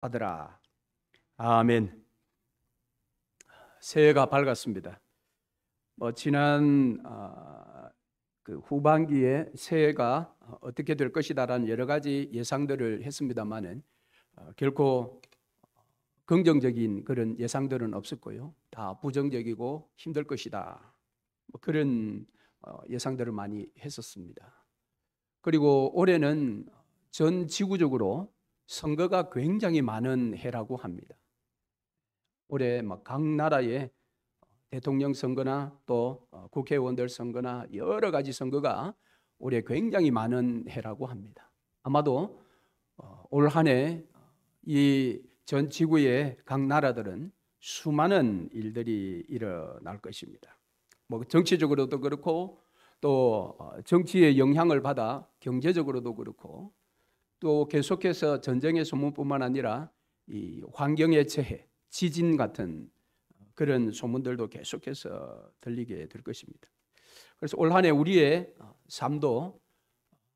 받으라. 아멘. 새해가 밝았습니다. 지난 그 후반기에 새해가 어떻게 될 것이다라는 여러 가지 예상들을 했습니다만은 결코 긍정적인 그런 예상들은 없었고요. 다 부정적이고 힘들 것이다. 그런 예상들을 많이 했었습니다. 그리고 올해는 전 지구적으로 선거가 굉장히 많은 해라고 합니다. 올해 각 나라의 대통령 선거나 또 국회의원들 선거나 여러 가지 선거가 올해 굉장히 많은 해라고 합니다. 아마도 올 한 해 이 전 지구의 각 나라들은 수많은 일들이 일어날 것입니다. 정치적으로도 그렇고 또 정치의 영향을 받아 경제적으로도 그렇고 또 계속해서 전쟁의 소문뿐만 아니라 이 환경의 재해, 지진 같은 그런 소문들도 계속해서 들리게 될 것입니다. 그래서 올 한 해 우리의 삶도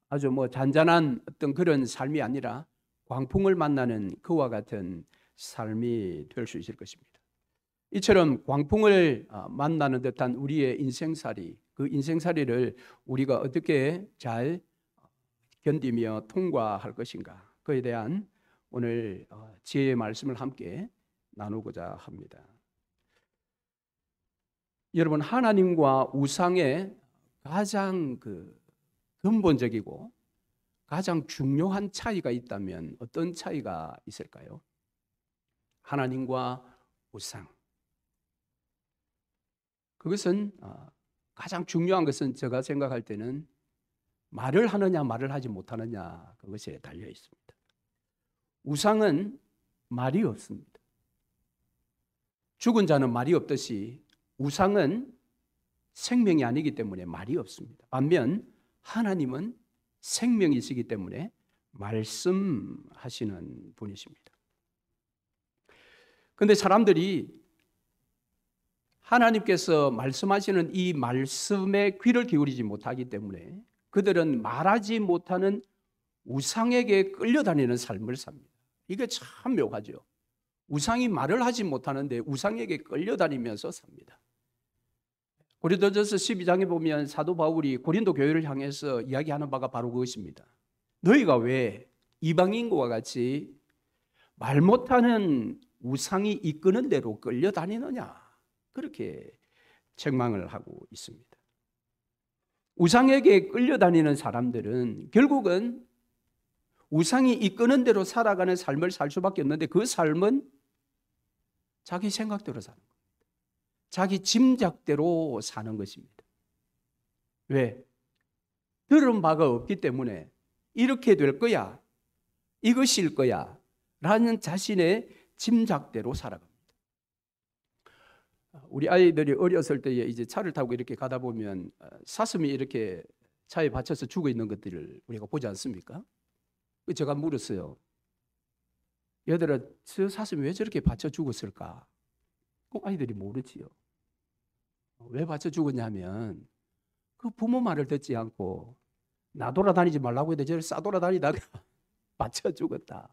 아주 잔잔한 어떤 그런 삶이 아니라 광풍을 만나는 그와 같은 삶이 될 수 있을 것입니다. 이처럼 광풍을 만나는 듯한 우리의 인생살이, 그 인생살이를 우리가 어떻게 잘 견디며 통과할 것인가, 그에 대한 오늘 지혜의 말씀을 함께 나누고자 합니다. 여러분, 하나님과 우상의 가장 근본적이고 가장 중요한 차이가 있다면 어떤 차이가 있을까요? 하나님과 우상. 그것은 가장 중요한 것은 제가 생각할 때는 말을 하느냐 말을 하지 못하느냐, 그것에 달려 있습니다. 우상은 말이 없습니다. 죽은 자는 말이 없듯이 우상은 생명이 아니기 때문에 말이 없습니다. 반면 하나님은 생명이시기 때문에 말씀하시는 분이십니다. 그런데 사람들이 하나님께서 말씀하시는 이 말씀에 귀를 기울이지 못하기 때문에 그들은 말하지 못하는 우상에게 끌려다니는 삶을 삽니다. 이게 참 묘하죠. 우상이 말을 하지 못하는데 우상에게 끌려다니면서 삽니다. 고린도전서 12장에 보면 사도 바울이 고린도 교회를 향해서 이야기하는 바가 바로 그것입니다. 너희가 왜 이방인과 같이 말 못하는 우상이 이끄는 대로 끌려다니느냐, 그렇게 책망을 하고 있습니다. 우상에게 끌려다니는 사람들은 결국은 우상이 이끄는 대로 살아가는 삶을 살 수밖에 없는데 그 삶은 자기 생각대로 사는 겁니다. 자기 짐작대로 사는 것입니다. 왜? 들은 바가 없기 때문에 이렇게 될 거야, 이것일 거야 라는 자신의 짐작대로 살아갑니다. 우리 아이들이 어렸을 때에 이제 차를 타고 이렇게 가다 보면 사슴이 이렇게 차에 받쳐서 죽어 있는 것들을 우리가 보지 않습니까? 제가 물었어요. 얘들아, 저 사슴이 왜 저렇게 받쳐 죽었을까? 아이들이 모르지요. 왜 받쳐 죽었냐면 그 부모 말을 듣지 않고 나 돌아다니지 말라고 했는데 저를 싸돌아다니다가 받쳐 죽었다.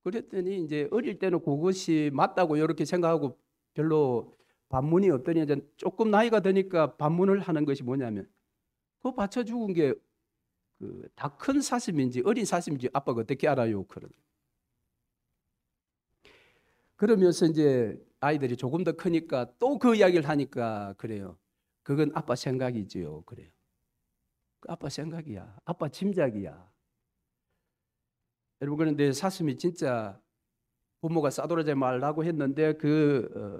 그랬더니 이제 어릴 때는 그것이 맞다고 이렇게 생각하고 별로 반문이 없더니 이제 조금 나이가 드니까 반문을 하는 것이 뭐냐면 그 받쳐 죽은 게 다 큰 사슴인지 어린 사슴인지 아빠가 어떻게 알아요? 그러면서 이제 아이들이 조금 더 크니까 또 그 이야기를 하니까 그래요. 그건 아빠 생각이지요. 그래요. 아빠 생각이야. 아빠 짐작이야. 여러분, 그런데 사슴이 진짜 부모가 싸돌아지 말라고 했는데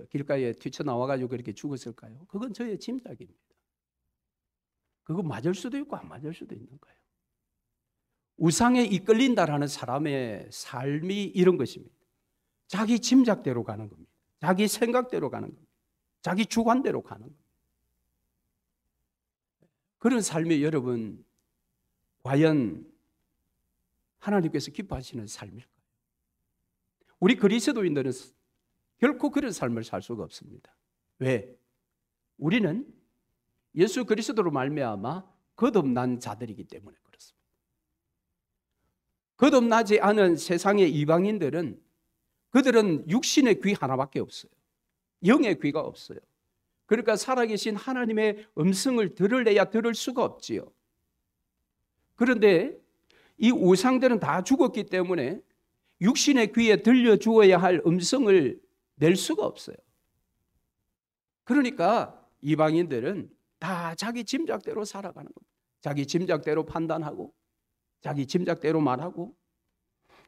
길가에 튀쳐나와가지고 그렇게 죽었을까요? 그건 저의 짐작입니다. 그거 맞을 수도 있고 안 맞을 수도 있는 거예요. 우상에 이끌린다라는 사람의 삶이 이런 것입니다. 자기 짐작대로 가는 겁니다. 자기 생각대로 가는 겁니다. 자기 주관대로 가는 겁니다. 그런 삶이 여러분 과연 하나님께서 기뻐하시는 삶일까요? 우리 그리스도인들은 결코 그런 삶을 살 수가 없습니다. 왜? 우리는 예수 그리스도로 말미암아 거듭난 자들이기 때문에 그렇습니다. 거듭나지 않은 세상의 이방인들은 그들은 육신의 귀 하나밖에 없어요. 영의 귀가 없어요. 그러니까 살아계신 하나님의 음성을 들으려야 들을 수가 없지요. 그런데 이 우상들은 다 죽었기 때문에 육신의 귀에 들려주어야 할 음성을 낼 수가 없어요. 그러니까 이방인들은 다 자기 짐작대로 살아가는 겁니다. 자기 짐작대로 판단하고 자기 짐작대로 말하고.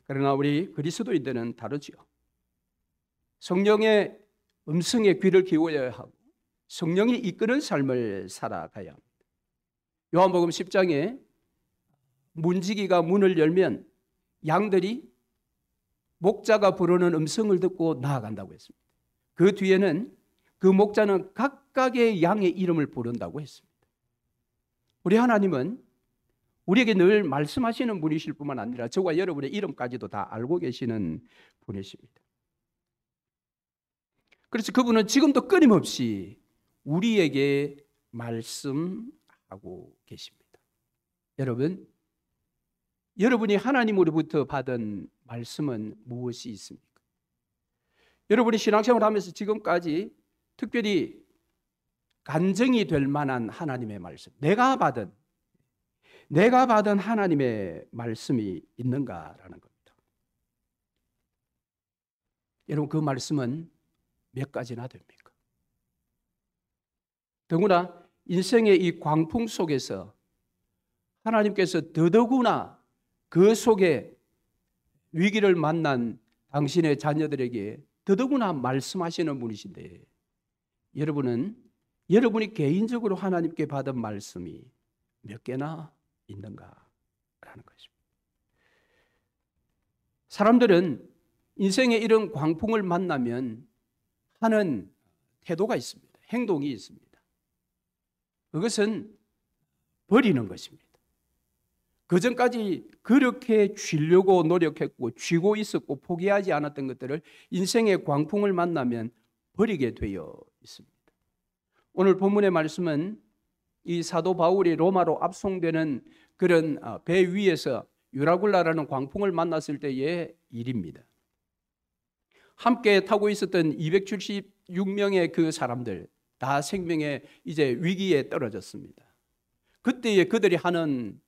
그러나 우리 그리스도인들은 다르지요. 성령의 음성에 귀를 기울여야 하고 성령이 이끄는 삶을 살아가야 합니다. 요한복음 10장에 문지기가 문을 열면 양들이 목자가 부르는 음성을 듣고 나아간다고 했습니다. 그 뒤에는 그 목자는 각각의 양의 이름을 부른다고 했습니다. 우리 하나님은 우리에게 늘 말씀하시는 분이실 뿐만 아니라 저와 여러분의 이름까지도 다 알고 계시는 분이십니다. 그래서 그분은 지금도 끊임없이 우리에게 말씀하고 계십니다. 여러분, 여러분이 하나님으로부터 받은 말씀은 무엇이 있습니까? 여러분이 신앙생활을 하면서 지금까지 특별히 간증이 될 만한 하나님의 말씀, 내가 받은 하나님의 말씀이 있는가라는 겁니다. 여러분, 그 말씀은 몇 가지나 됩니까? 더구나 인생의 이 광풍 속에서 하나님께서 더더구나 그 속에 위기를 만난 당신의 자녀들에게 더더구나 말씀하시는 분이신데, 여러분이 개인적으로 하나님께 받은 말씀이 몇 개나 있는가라는 것입니다. 사람들은 인생의 이런 광풍을 만나면 하는 태도가 있습니다. 행동이 있습니다. 그것은 버리는 것입니다. 그전까지 그렇게 쥐려고 노력했고 쥐고 있었고 포기하지 않았던 것들을 인생의 광풍을 만나면 버리게 되어 있습니다. 오늘 본문의 말씀은 이 사도 바울이 로마로 압송되는 그런 배 위에서 유라굴라라는 광풍을 만났을 때의 일입니다. 함께 타고 있었던 276명의 그 사람들 다 생명의 이제 위기에 떨어졌습니다. 그때에 그들이 하는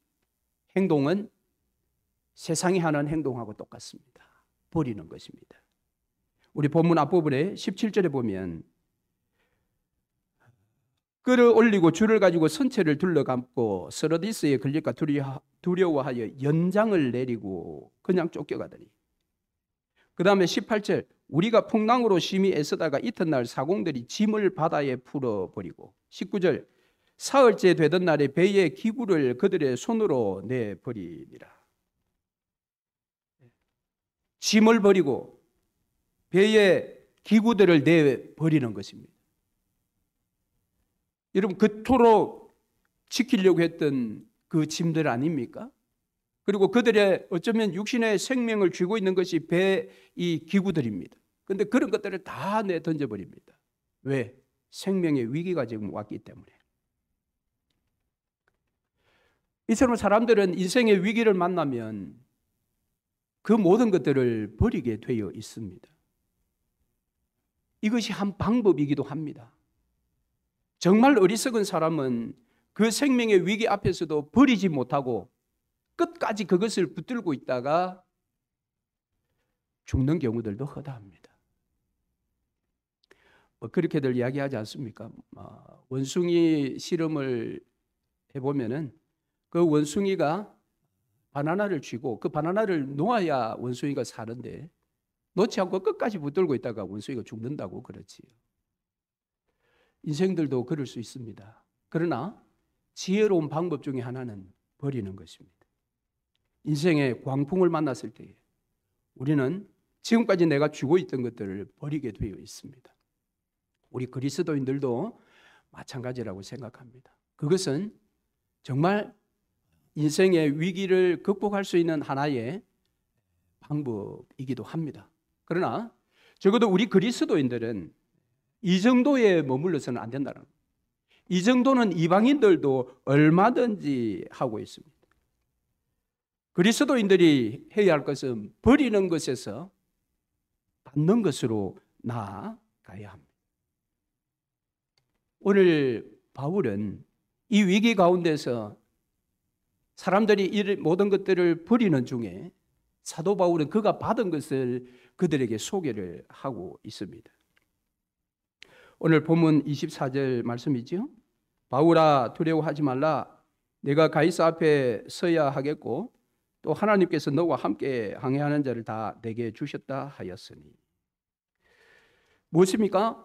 행동은 세상이 하는 행동하고 똑같습니다. 버리는 것입니다. 우리 본문 앞부분에 17절에 보면 끌어올리고 줄을 가지고 선체를 둘러감고 스러디스에 걸릴까 두려워하여 연장을 내리고 그냥 쫓겨가더니, 그 다음에 18절 우리가 풍랑으로 심히 애쓰다가 이튿날 사공들이 짐을 바다에 풀어버리고, 19절 사흘째 되던 날에 배의 기구를 그들의 손으로 내버리니라. 짐을 버리고 배의 기구들을 내버리는 것입니다. 여러분, 그토록 지키려고 했던 그 짐들 아닙니까? 그리고 그들의 어쩌면 육신의 생명을 쥐고 있는 것이 배의 기구들입니다. 그런데 그런 것들을 다 내던져버립니다. 왜? 생명의 위기가 지금 왔기 때문에. 이처럼 사람들은 인생의 위기를 만나면 그 모든 것들을 버리게 되어 있습니다. 이것이 한 방법이기도 합니다. 정말 어리석은 사람은 그 생명의 위기 앞에서도 버리지 못하고 끝까지 그것을 붙들고 있다가 죽는 경우들도 허다합니다. 그렇게들 이야기하지 않습니까? 원숭이 실험을 해보면은 그 원숭이가 바나나를 쥐고 그 바나나를 놓아야 원숭이가 사는데 놓지 않고 끝까지 붙들고 있다가 원숭이가 죽는다고 그렇지요. 인생들도 그럴 수 있습니다. 그러나 지혜로운 방법 중에 하나는 버리는 것입니다. 인생의 광풍을 만났을 때 우리는 지금까지 내가 쥐고 있던 것들을 버리게 되어 있습니다. 우리 그리스도인들도 마찬가지라고 생각합니다. 그것은 정말 인생의 위기를 극복할 수 있는 하나의 방법이기도 합니다. 그러나 적어도 우리 그리스도인들은 이 정도에 머물러서는 안 된다는 겁니다. 이 정도는 이방인들도 얼마든지 하고 있습니다. 그리스도인들이 해야 할 것은 버리는 것에서 받는 것으로 나아가야 합니다. 오늘 바울은 이 위기 가운데서 사람들이 이 모든 것들을 버리는 중에 사도 바울은 그가 받은 것을 그들에게 소개를 하고 있습니다. 오늘 본문 24절 말씀이죠. 바울아 두려워하지 말라. 내가 가이사 앞에 서야 하겠고 또 하나님께서 너와 함께 항해하는 자를 다 내게 주셨다 하였으니. 무엇입니까?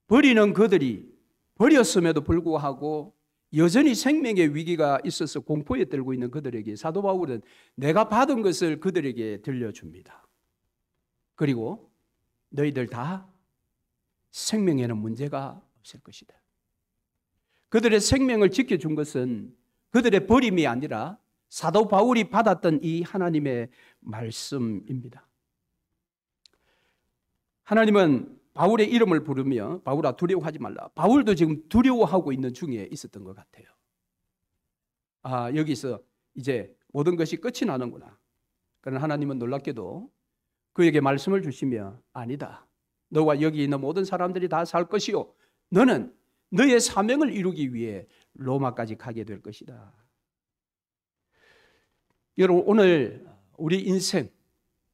버리는 그들이 버렸음에도 불구하고 여전히 생명의 위기가 있어서 공포에 떨고 있는 그들에게 사도 바울은 내가 받은 것을 그들에게 들려줍니다. 그리고 너희들 다 생명에는 문제가 없을 것이다. 그들의 생명을 지켜준 것은 그들의 버림이 아니라 사도 바울이 받았던 이 하나님의 말씀입니다. 하나님은 바울의 이름을 부르며 바울아 두려워하지 말라. 바울도 지금 두려워하고 있는 중에 있었던 것 같아요. 여기서 이제 모든 것이 끝이 나는구나. 그러나 하나님은 놀랍게도 그에게 말씀을 주시며 아니다. 너와 여기 있는 모든 사람들이 다 살 것이요. 너는 너의 사명을 이루기 위해 로마까지 가게 될 것이다. 여러분 오늘 우리 인생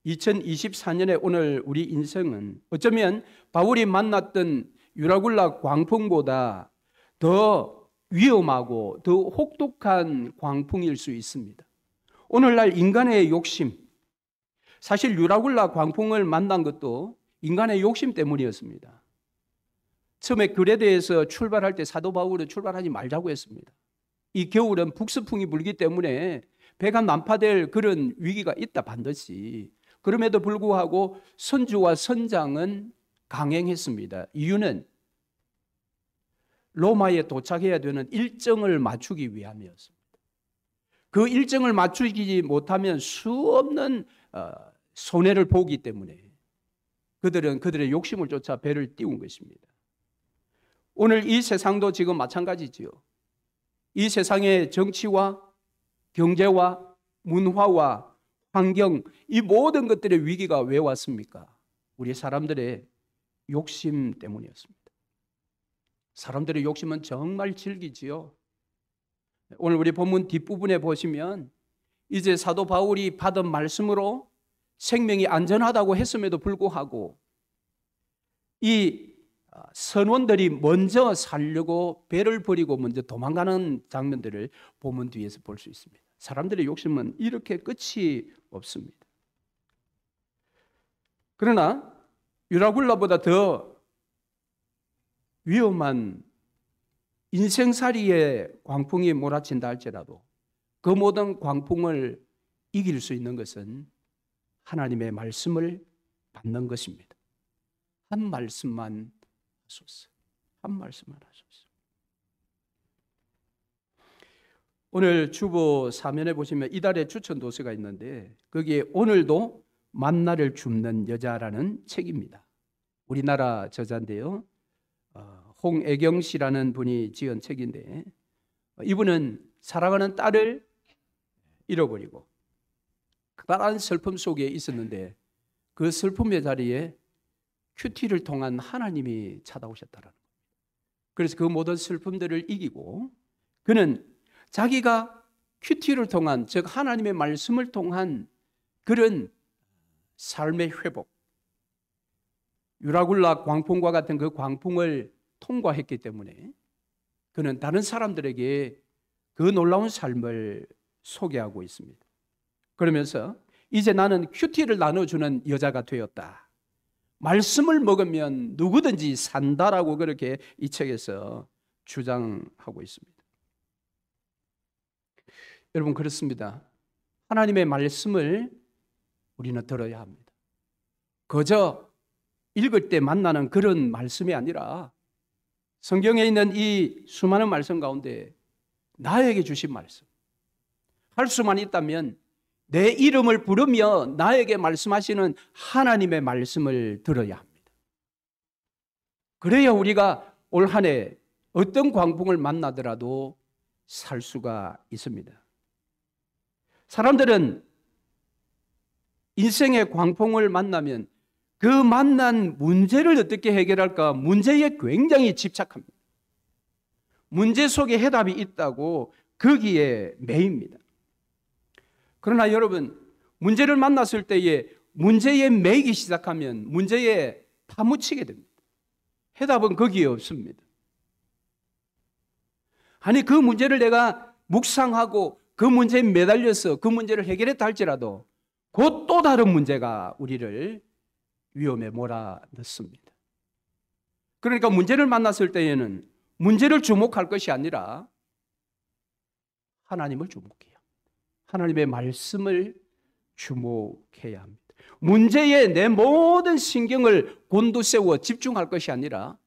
2024년에 오늘 우리 인생은 어쩌면 바울이 만났던 유라굴라 광풍보다 더 위험하고 더 혹독한 광풍일 수 있습니다. 오늘날 인간의 욕심, 사실 유라굴라 광풍을 만난 것도 인간의 욕심 때문이었습니다. 처음에 그레데에서 출발할 때 사도 바울은 출발하지 말자고 했습니다. 이 겨울은 북서풍이 불기 때문에 배가 난파될 그런 위기가 있다 반드시. 그럼에도 불구하고 선주와 선장은 강행했습니다. 이유는 로마에 도착해야 되는 일정을 맞추기 위함이었습니다. 그 일정을 맞추지 못하면 수없는 손해를 보기 때문에 그들은 그들의 욕심을 쫓아 배를 띄운 것입니다. 오늘 이 세상도 지금 마찬가지지요. 이 세상의 정치와 경제와 문화와 환경, 이 모든 것들의 위기가 왜 왔습니까? 우리 사람들의 욕심 때문이었습니다. 사람들의 욕심은 정말 질기지요. 오늘 우리 본문 뒷부분에 보시면 이제 사도 바울이 받은 말씀으로 생명이 안전하다고 했음에도 불구하고 이 선원들이 먼저 살려고 배를 버리고 먼저 도망가는 장면들을 본문 뒤에서 볼 수 있습니다. 사람들의 욕심은 이렇게 끝이 없습니다. 그러나 유라굴라보다 더 위험한 인생살이의 광풍이 몰아친다 할지라도 그 모든 광풍을 이길 수 있는 것은 하나님의 말씀을 받는 것입니다. 한 말씀만 하소서. 한 말씀만 하소서. 오늘 주보 사면에 보시면 이달의 추천 도서가 있는데 거기에 오늘도 만나를 줍는 여자라는 책입니다. 우리나라 저자인데요. 홍애경 씨라는 분이 지은 책인데 이분은 사랑하는 딸을 잃어버리고 극단한 슬픔 속에 있었는데 그 슬픔의 자리에 큐티를 통한 하나님이 찾아오셨다는 겁니다. 그래서 그 모든 슬픔들을 이기고 그는 자기가 큐티를 통한 즉 하나님의 말씀을 통한 그런 삶의 회복, 유라굴라 광풍과 같은 그 광풍을 통과했기 때문에 그는 다른 사람들에게 그 놀라운 삶을 소개하고 있습니다. 그러면서 이제 나는 큐티를 나눠주는 여자가 되었다. 말씀을 먹으면 누구든지 산다라고 그렇게 이 책에서 주장하고 있습니다. 여러분 그렇습니다. 하나님의 말씀을 우리는 들어야 합니다. 그저 읽을 때 만나는 그런 말씀이 아니라 성경에 있는 이 수많은 말씀 가운데 나에게 주신 말씀, 할 수만 있다면 내 이름을 부르며 나에게 말씀하시는 하나님의 말씀을 들어야 합니다. 그래야 우리가 올 한 해 어떤 광풍을 만나더라도 살 수가 있습니다. 사람들은 인생의 광풍을 만나면 그 만난 문제를 어떻게 해결할까? 문제에 굉장히 집착합니다. 문제 속에 해답이 있다고 거기에 매입니다. 그러나 여러분, 문제를 만났을 때에 문제에 매이기 시작하면 문제에 파묻히게 됩니다. 해답은 거기에 없습니다. 아니, 그 문제를 내가 묵상하고 그 문제에 매달려서 그 문제를 해결했다 할지라도 곧 또 다른 문제가 우리를 위험에 몰아넣습니다. 그러니까 문제를 만났을 때에는 문제를 주목할 것이 아니라 하나님을 주목해야 합니다. 하나님의 말씀을 주목해야 합니다. 문제에 내 모든 신경을 곤두세워 집중할 것이 아니라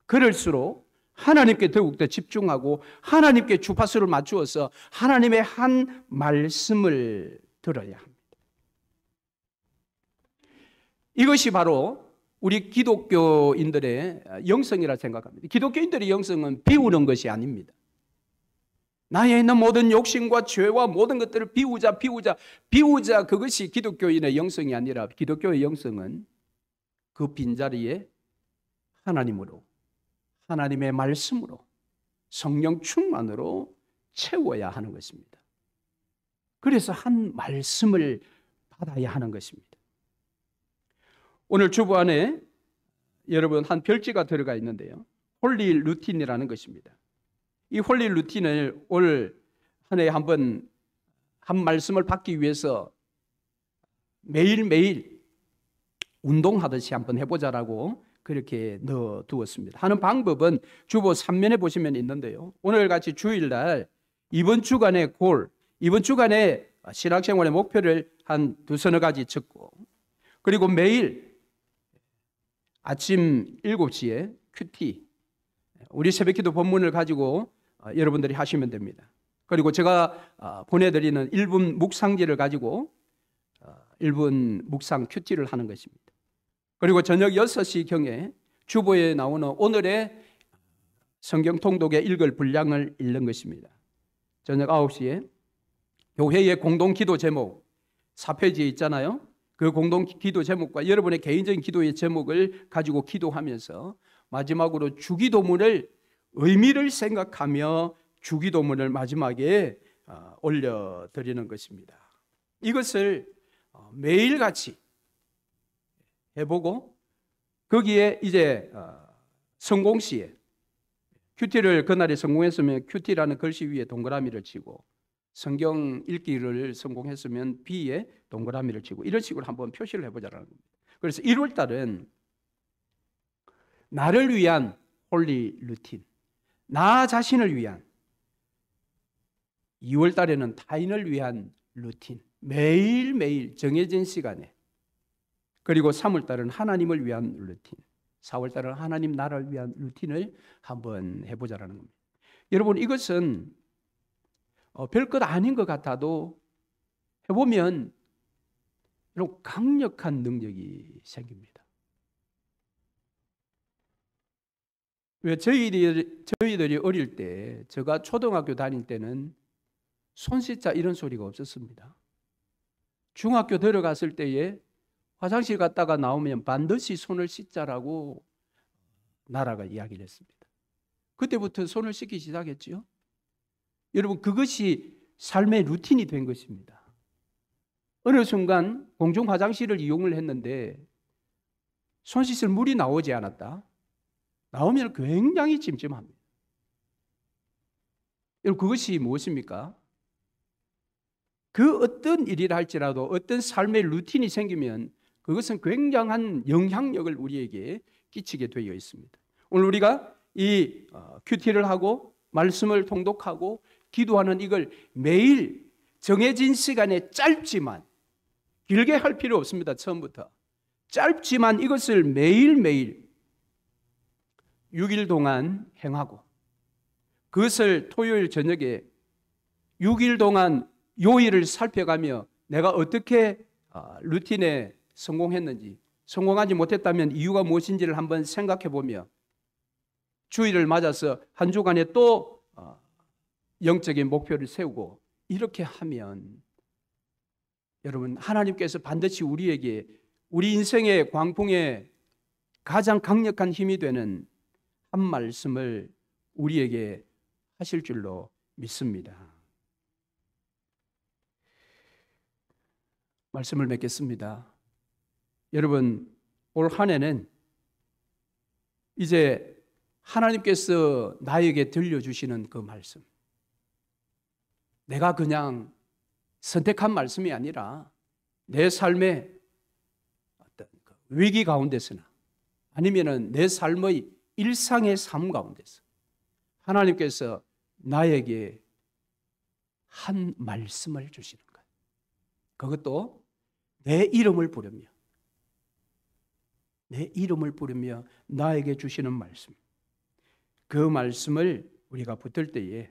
그럴수록 하나님께 더욱더 집중하고 하나님께 주파수를 맞추어서 하나님의 한 말씀을 들어야 합니다. 이것이 바로 우리 기독교인들의 영성이라 생각합니다. 기독교인들의 영성은 비우는 것이 아닙니다. 나에 있는 모든 욕심과 죄와 모든 것들을 비우자 그것이 기독교인의 영성이 아니라 기독교의 영성은 그 빈자리에 하나님으로, 하나님의 말씀으로, 성령 충만으로 채워야 하는 것입니다. 그래서 한 말씀을 받아야 하는 것입니다. 오늘 주보 안에 여러분 한 별지가 들어가 있는데요. 홀리 루틴이라는 것입니다. 이 홀리 루틴을 올 한 해에 한번 한 말씀을 받기 위해서 매일매일 운동하듯이 한번 해보자라고 그렇게 넣어두었습니다. 하는 방법은 주보 3면에 보시면 있는데요. 오늘같이 주일날 이번 주간의 이번 주간의 신학생활의 목표를 한 두서너 가지 적고, 그리고 매일 아침 7시에 큐티, 우리 새벽기도 본문을 가지고 여러분들이 하시면 됩니다. 그리고 제가 보내드리는 1분 묵상지를 가지고 1분 묵상 큐티를 하는 것입니다. 그리고 저녁 6시경에 주보에 나오는 오늘의 성경 통독의 읽을 분량을 읽는 것입니다. 저녁 9시에 교회의 공동기도 제목 4페이지에 있잖아요. 그 공동기도 제목과 여러분의 개인적인 기도의 제목을 가지고 기도하면서 마지막으로 주기도문을 의미를 생각하며 주기도문을 마지막에 올려드리는 것입니다. 이것을 매일같이 해보고 거기에 이제 성공시에 큐티를 그날에 성공했으면 큐티라는 글씨 위에 동그라미를 치고 성경 읽기를 성공했으면 B에 동그라미를 치고 이런 식으로 한번 표시를 해보자라는 겁니다. 그래서 1월 달은 나를 위한 홀리 루틴, 나 자신을 위한, 2월 달에는 타인을 위한 루틴, 매일매일 정해진 시간에, 그리고 3월 달은 하나님을 위한 루틴, 4월 달은 하나님 나라를 위한 루틴을 한번 해보자라는 겁니다. 여러분, 이것은 별것 아닌 것 같아도 해보면 이런 강력한 능력이 생깁니다. 왜 저희들이 어릴 때, 제가 초등학교 다닐 때는 손 씻자 이런 소리가 없었습니다. 중학교 들어갔을 때에 화장실 갔다가 나오면 반드시 손을 씻자라고 나라가 이야기를 했습니다. 그때부터 손을 씻기 시작했죠. 여러분, 그것이 삶의 루틴이 된 것입니다. 어느 순간 공중 화장실을 이용을 했는데 손 씻을 물이 나오지 않았다. 나오면 굉장히 찜찜합니다. 여러분, 그것이 무엇입니까? 그 어떤 일이라 할지라도 어떤 삶의 루틴이 생기면 그것은 굉장한 영향력을 우리에게 끼치게 되어 있습니다. 오늘 우리가 이 큐티를 하고 말씀을 통독하고 기도하는 이걸 매일 정해진 시간에 짧지만, 길게 할 필요 없습니다. 처음부터 짧지만 이것을 매일매일 6일 동안 행하고, 그것을 토요일 저녁에 6일 동안 요일을 살펴가며 내가 어떻게 루틴에 성공했는지, 성공하지 못했다면 이유가 무엇인지를 한번 생각해 보며 주일을 맞아서 한 주간에 또 영적인 목표를 세우고, 이렇게 하면 여러분, 하나님께서 반드시 우리에게 우리 인생의 광풍에 가장 강력한 힘이 되는 한 말씀을 우리에게 하실 줄로 믿습니다. 말씀을 맺겠습니다. 여러분, 올 한 해는 이제 하나님께서 나에게 들려주시는 그 말씀, 내가 그냥 선택한 말씀이 아니라 내 삶의 어떤 위기 가운데서나 아니면은 내 삶의 일상의 삶 가운데서 하나님께서 나에게 한 말씀을 주시는 거예요. 그것도 내 이름을 부르며 나에게 주시는 말씀. 그 말씀을 우리가 붙들 때에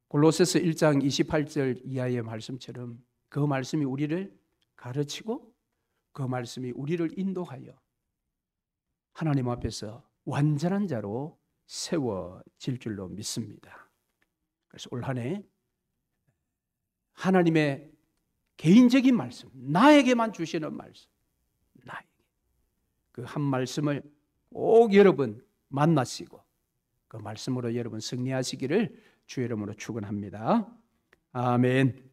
골로새서 1장 28절 이하의 말씀처럼 그 말씀이 우리를 가르치고 그 말씀이 우리를 인도하여 하나님 앞에서 완전한 자로 세워질 줄로 믿습니다. 그래서 올 한 해 하나님의 개인적인 말씀, 나에게만 주시는 말씀, 나에게 그 한 말씀을 꼭 여러분 만나시고 그 말씀으로 여러분 승리하시기를 주의 이름으로 축원합니다. 아멘.